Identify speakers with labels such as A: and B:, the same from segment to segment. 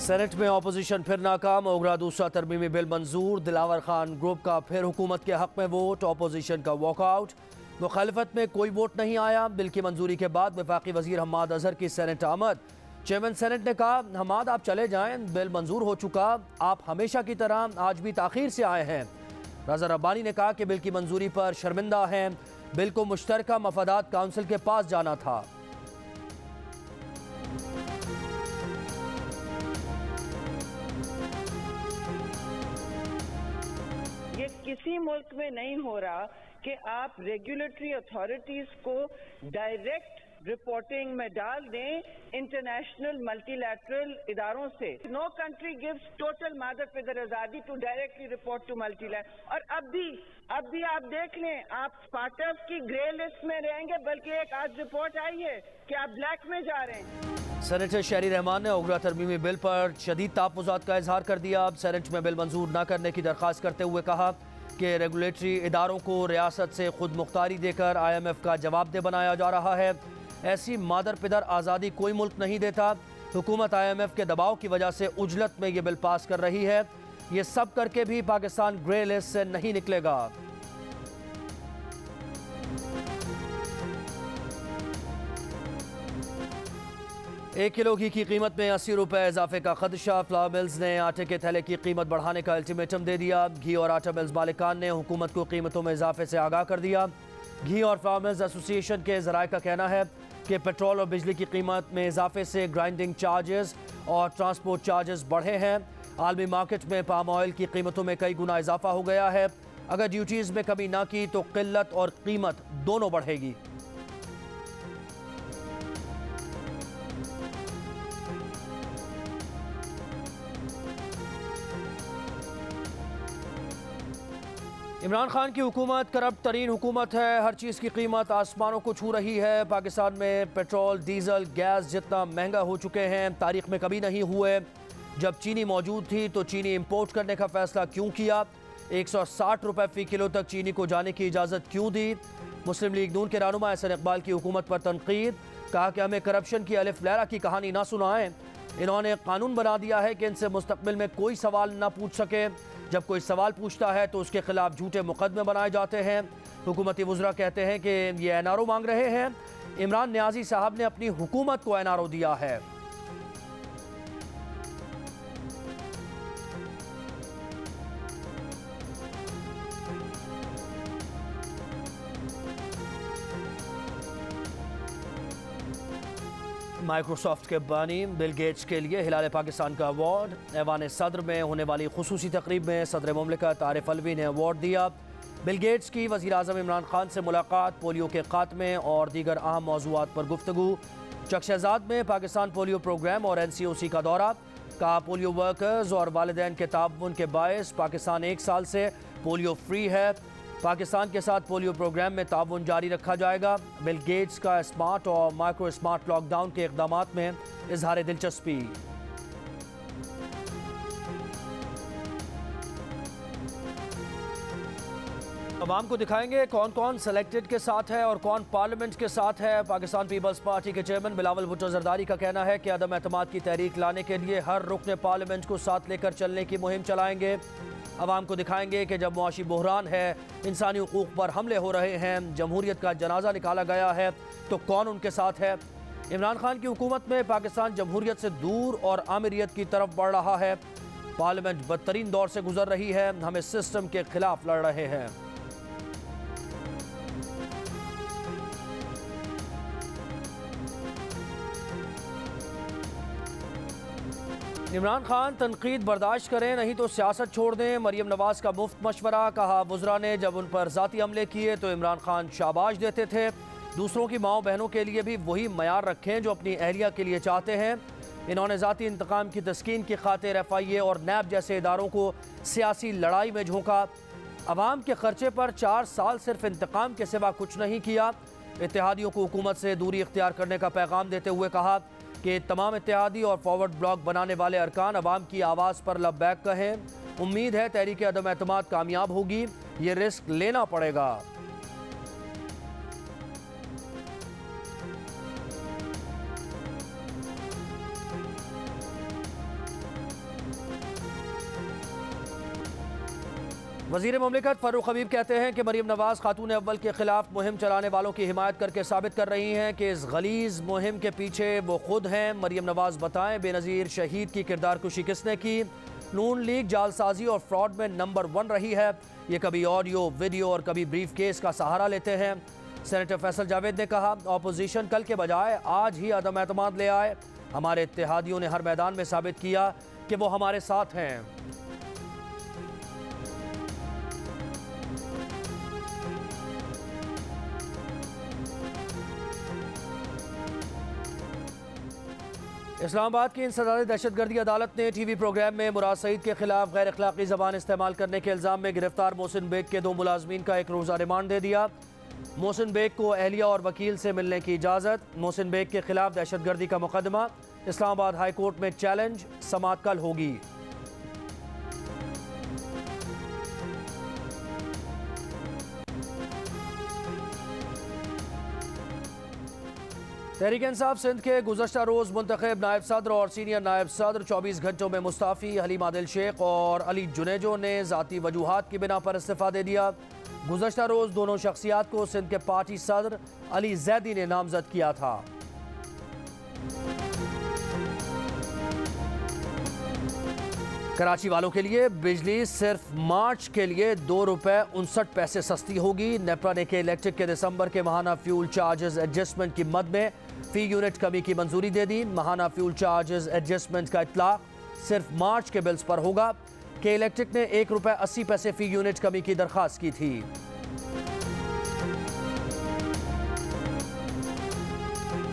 A: Senate में opposition फिर नाकाम, ओगरा दूसरा तरमीमी बिल मंजूर। दिलावर खान ग्रुप का फिर हुकूमत के हक में वोट, ऑपोजिशन का वॉकआउट। मुखालफत में कोई वोट नहीं आया। बिल की मंजूरी के बाद वफाकी वजीर हम्माद अजहर की सेनेट आमद। चेयरमैन सेनेट ने कहा, हम्माद आप चले जाएं, बिल मंजूर हो चुका, आप हमेशा की तरह आज भी ताखीर से आए हैं। रजा रब्बानी ने कहा कि बिल की मंजूरी पर शर्मिंदा हैं, बिल को मुश्तरका मफादात काउंसिल के पास जाना था।
B: ये किसी मुल्क में नहीं हो रहा कि आप रेगुलेटरी अथॉरिटीज को डायरेक्ट रिपोर्टिंग में डाल दें इंटरनेशनल मल्टीलैटरल इदारों से। नो कंट्री गिव्स टोटल मादर पिदर आजादी to directly report to multilateral. और अब भी आप देख लें, आप स्पार्टर्स की ग्रे लिस्ट में रहेंगे, बल्कि एक आज रिपोर्ट आई है कि आप ब्लैक में जा रहे हैं।
A: सेनेटर शहरी रहमान ने ओगरा तरमीमी बिल पर शदीद तहफ़्फ़ुज़ात का इजहार कर दिया। अब सेनेट में बिल मंजूर न करने की दरख्वास्त करते हुए कहा कि रेगुलेटरी इदारों को रियासत से खुद मुख्तारी देकर IMF का जवाबदेह बनाया जा रहा है। ऐसी मादर पिदर आज़ादी कोई मुल्क नहीं देता। हुकूमत IMF के दबाव की वजह से उजलत में ये बिल पास कर रही है। ये सब करके भी पाकिस्तान ग्रे लिस्ट से नहीं निकलेगा। एक किलो घी की कीमत में 80 रुपये इजाफे का खदशा। फ्लावर मिल्स ने आटे के थैले की कीमत बढ़ाने का अल्टीमेटम दे दिया। घी और आटा मिल्स मालिकान ने हुकूमत को कीमतों में इजाफे से आगाह कर दिया। घी और फ्लावर मिल्स एसोसिएशन के ज़राए का कहना है कि पेट्रोल और बिजली की कीमत में इजाफे से ग्राइंडिंग चार्जेस और ट्रांसपोर्ट चार्जेस बढ़े हैं। आलमी मार्केट में पाम ऑयल की कीमतों में कई गुना इजाफा हो गया है। अगर ड्यूटीज़ में कमी ना की तो किल्लत और कीमत दोनों बढ़ेगी। इमरान खान की हुकूमत करप्ट तरीन हुकूमत है। हर चीज़ की कीमत आसमानों को छू रही है। पाकिस्तान में पेट्रोल, डीजल, गैस जितना महंगा हो चुके हैं तारीख में कभी नहीं हुए। जब चीनी मौजूद थी तो चीनी इंपोर्ट करने का फैसला क्यों किया? 160 रुपये फ़ी किलो तक चीनी को जाने की इजाज़त क्यों दी? मुस्लिम लीग नून के रहनुमा एहसन इकबाल की हुकूमत पर तनकीद, कहा कि हमें करप्शन की अलिफ लैला की कहानी ना सुनाएं। इन्होंने कानून बना दिया है कि इनसे मुस्तकबिल में कोई सवाल ना पूछ सके। जब कोई सवाल पूछता है तो उसके खिलाफ झूठे मुकदमे बनाए जाते हैं। हुकूमती वज़रा कहते हैं कि ये NRO मांग रहे हैं। इमरान न्याजी साहब ने अपनी हुकूमत को NRO दिया है। माइक्रोसॉफ्ट के बानी बिल गेट्स के लिए हिलाल पाकिस्तान का अवार्ड। ऐवान सदर में होने वाली खुसूसी तकरीब में सदर मुमलिकत आरिफ अलवी ने अवार्ड दिया। बिल गेट्स की वज़ीर आज़म इमरान खान से मुलाकात, पोलियो के खात्मे और दीगर अहम मौज़ूआत पर गुफ्तगू। चक शहजाद में पाकिस्तान पोलियो प्रोग्राम और NCOC का दौरा। कहा, पोलियो वर्कर्स और वालिदैन के ताउन के बायस पाकिस्तान 1 साल से पोलियो फ्री है। पाकिस्तान के साथ पोलियो प्रोग्राम में ताउन जारी रखा जाएगा। बिल गेट्स का स्मार्ट और माइक्रो स्मार्ट लॉकडाउन के इक़दामात में इजहार दिलचस्पी। अवाम को दिखाएंगे कौन कौन सेलेक्टेड के साथ है और कौन पार्लियामेंट के साथ है। पाकिस्तान पीपल्स पार्टी के चेयरमैन बिलावल भुट्टो जरदारी का कहना है कि अदम एतमाद की तहरीक लाने के लिए हर रुकन पार्लियामेंट को साथ लेकर चलने की मुहिम चलाएंगे। अवाम को दिखाएंगे कि जब मुआशी बहरान है, इंसानी हुकूक पर हमले हो रहे हैं, जमहूरियत का जनाजा निकाला गया है, तो कौन उनके साथ है। इमरान खान की हुकूमत में पाकिस्तान जमहूरियत से दूर और आमिरियत की तरफ बढ़ रहा है। पार्लियामेंट बदतरीन दौर से गुजर रही है। हम इस सिस्टम के खिलाफ लड़ रहे हैं। इमरान खान तनकीद बर्दाश्त करें, नहीं तो सियासत छोड़ दें। मरीम नवाज का मुफ्त मशवरा। कहा, वज़रा ने जब उन पर ज़ाती हमले किए तो इमरान खान शाबाश देते थे। दूसरों की माओ बहनों के लिए भी वही मयार रखें जो अपनी अहलिया के लिए चाहते हैं। इन्होंने ज़ाती इंतकाम की तस्कीन की खातिर FIA और NAB जैसे इदारों को सियासी लड़ाई में झोंका। अवाम के खर्चे पर 4 साल सिर्फ इंतकाम के सिवा कुछ नहीं किया। इत्तेहादियों को हुकूमत से दूरी इख्तियार करने का पैगाम देते हुए कहा कि तमाम इत्तेहादी और फॉरवर्ड ब्लॉक बनाने वाले अरकान अवाम की आवाज़ पर लब्बैक कहें। उम्मीद है तहरीक अदम एतमाद कामयाब होगी। ये रिस्क लेना पड़ेगा। वज़ीर मुमलिकत फ़ारूक हबीब कहते हैं कि मरीम नवाज़ खातून अव्वल के खिलाफ मुहिम चलाने वालों की हिमायत करके साबित कर रही हैं कि इस गलीज़ मुहिम के पीछे वो खुद हैं। मरीम नवाज़ बताएं बेनज़ीर शहीद की किरदार कुशी किसने की। नून लीग जालसाजी और फ्रॉड में नंबर 1 रही है। ये कभी ऑडियो वीडियो और कभी ब्रीफ केस का सहारा लेते हैं। सेनेटर फैसल जावेद ने कहा, अपोजिशन कल के बजाय आज ही अदम एतमाद ले आए। हमारे इत्तेहादियों ने हर मैदान में साबित किया कि वो हमारे साथ हैं। इस्लामाबाद की इंसदाद दहशतगर्दी अदालत ने टीवी प्रोग्राम में मुराद सईद के खिलाफ गैर अखलाकी ज़बान इस्तेमाल करने के इल्ज़ाम में गिरफ्तार मोहसिन बेग के 2 मुलाजमीन का 1 रोज़ा रिमांड दे दिया। मोहसिन बेग को अहलिया और वकील से मिलने की इजाज़त। मोहसिन बेग के खिलाफ दहशतगर्दी का मुकदमा इस्लामाबाद हाई कोर्ट में चैलेंज। समाअत कल होगी। तहरीक इंसाफ सिंध के गुज़श्ता रोज़ मुंतखब नायब सदर और सीनियर नायब सदर 24 घंटों में मुस्ताफ़ी हलीम आदिल शेख और अली जुनेजो ने ज़ाती वजूहात की बिना पर इस्तीफ़ा दे दिया। गुज़श्ता रोज़ दोनों शख्सियात को सिंध के पार्टी सदर अली जैदी ने नामजद किया था। कराची वालों के लिए बिजली सिर्फ मार्च के लिए ₹2.59 सस्ती होगी। नेपरा ने के इलेक्ट्रिक के दिसंबर के माहाना फ्यूल चार्जेस एडजस्टमेंट की मद में फी यूनिट कमी की मंजूरी दे दी। माहाना फ्यूल चार्जेस एडजस्टमेंट का इतलाक सिर्फ मार्च के बिल्स पर होगा। के इलेक्ट्रिक ने ₹1.80 फी यूनिट कमी की दरख्वास्त की थी।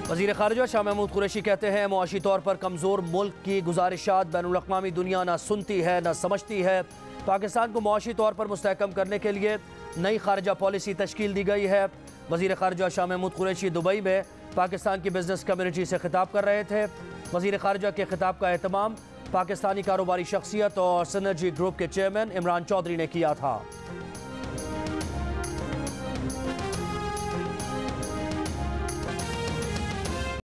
A: वज़ीर ख़ारिजा शाह महमूद कुरैशी कहते हैं, मुआशी तौर पर कमज़ोर मुल्क की गुजारिशात बैनुल-अक़वामी दुनिया ना सुनती है न समझती है। पाकिस्तान को मुआशी तौर पर मुस्तहकम करने के लिए नई ख़ारिजा पॉलिसी तश्कील दी गई है। वज़ीर ख़ारिजा शाह महमूद कुरैशी दुबई में पाकिस्तान की बिजनेस कम्युनिटी से खिताब कर रहे थे। वज़ीर ख़ारिजा के खिताब का एहतमाम पाकिस्तानी कारोबारी शख्सियत और सिनर्जी ग्रुप के चेयरमैन इमरान चौधरी ने किया था।